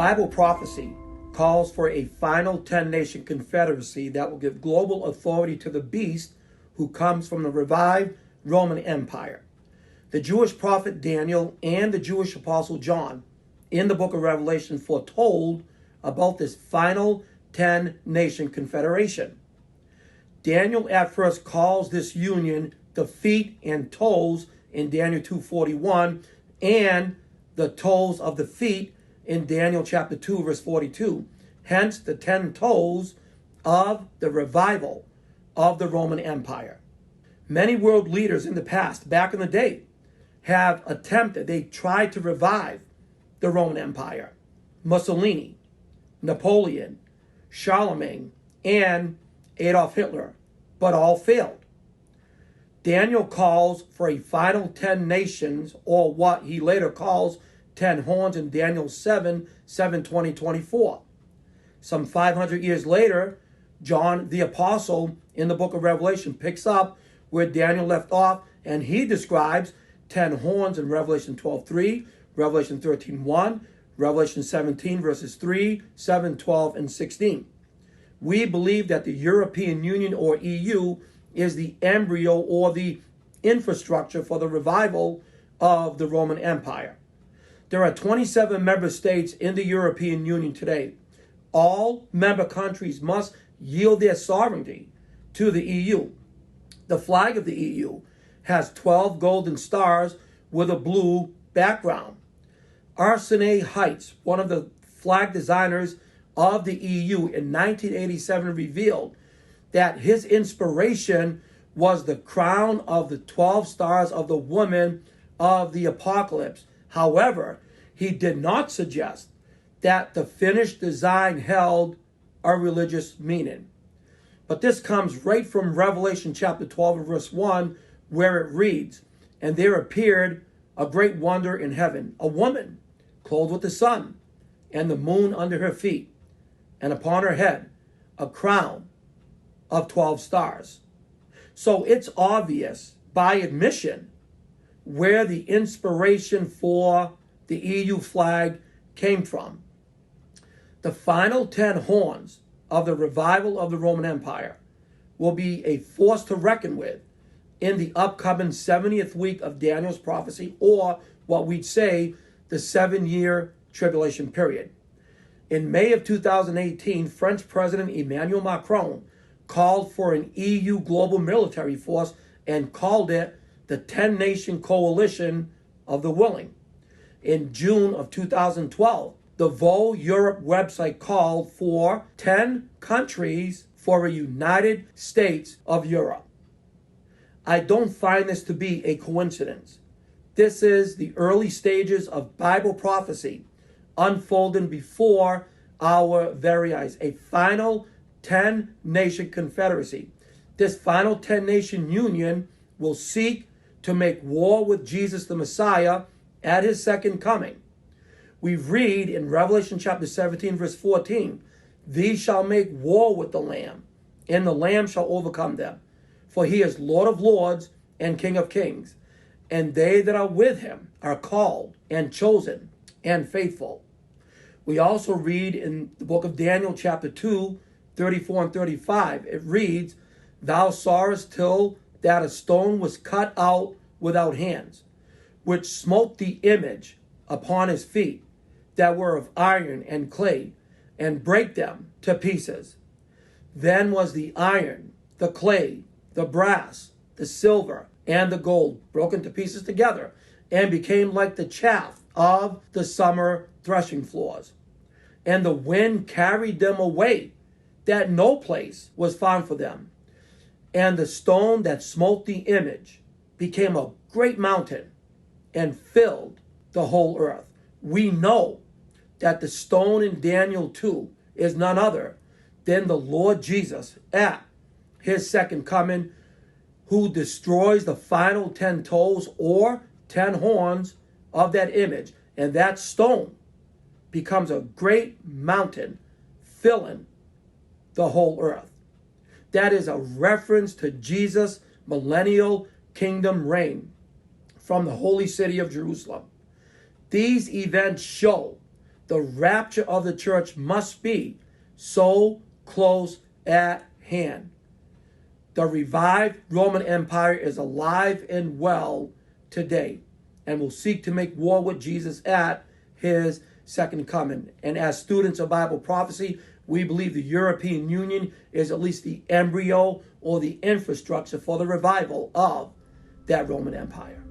Bible prophecy calls for a final 10-nation confederacy that will give global authority to the beast who comes from the revived Roman Empire. The Jewish prophet Daniel and the Jewish apostle John in the book of Revelation foretold about this final 10-nation confederation. Daniel at first calls this union the feet and toes in Daniel 2:41 and the toes of the feet in Daniel chapter 2 verse 42. Hence the 10 toes of the revival of the Roman Empire. Many world leaders in the past, back in the day, have attempted, they tried to revive the Roman Empire. Mussolini, Napoleon, Charlemagne, and Adolf Hitler, but all failed. Daniel calls for a final 10 nations, or what he later calls 10 horns in Daniel 7:20-24. Some 500 years later, John the Apostle in the book of Revelation picks up where Daniel left off, and he describes 10 horns in Revelation 12:3, Revelation 13:1, Revelation 17 verses 3, 7, 12, and 16. We believe that the European Union, or EU, is the embryo or the infrastructure for the revival of the Roman Empire. There are 27 member states in the European Union today. All member countries must yield their sovereignty to the EU. The flag of the EU has 12 golden stars with a blue background. Arsene Heights, one of the flag designers of the EU in 1987, revealed that his inspiration was the crown of the 12 stars of the woman of the apocalypse. However, he did not suggest that the finished design held a religious meaning. But this comes right from Revelation chapter 12 verse 1, where it reads, "And there appeared a great wonder in heaven, a woman clothed with the sun and the moon under her feet, and upon her head a crown of 12 stars." So it's obvious by admission where the inspiration for the EU flag came from. The final 10 horns of the revival of the Roman Empire will be a force to reckon with in the upcoming 70th week of Daniel's prophecy, or what we'd say the 7-year tribulation period. In May of 2018, French President Emmanuel Macron called for an EU global military force and called it the 10-nation coalition of the willing. In June of 2012, the Vo Europe website called for 10 countries for a United States of Europe. I don't find this to be a coincidence. This is the early stages of Bible prophecy unfolding before our very eyes. A final 10-nation confederacy. This final 10-nation union will seek to make war with Jesus the Messiah at his second coming. We read in Revelation chapter 17 verse 14, "These shall make war with the Lamb, and the Lamb shall overcome them. For he is Lord of lords and King of kings, and they that are with him are called and chosen and faithful." We also read in the book of Daniel chapter 2, 34 and 35, it reads, "Thou sawest till that a stone was cut out without hands, which smote the image upon his feet, that were of iron and clay, and brake them to pieces. Then was the iron, the clay, the brass, the silver, and the gold broken to pieces together, and became like the chaff of the summer threshing floors. And the wind carried them away, that no place was found for them. And the stone that smote the image became a great mountain, and filled the whole earth." We know that the stone in Daniel 2 is none other than the Lord Jesus at his second coming, who destroys the final 10 toes or 10 horns of that image. And that stone becomes a great mountain, filling the whole earth. That is a reference to Jesus' millennial kingdom reign from the holy city of Jerusalem. These events show the rapture of the church must be so close at hand. The revived Roman Empire is alive and well today and will seek to make war with Jesus at his second coming. And as students of Bible prophecy, we believe the European Union is at least the embryo or the infrastructure for the revival of that Roman Empire.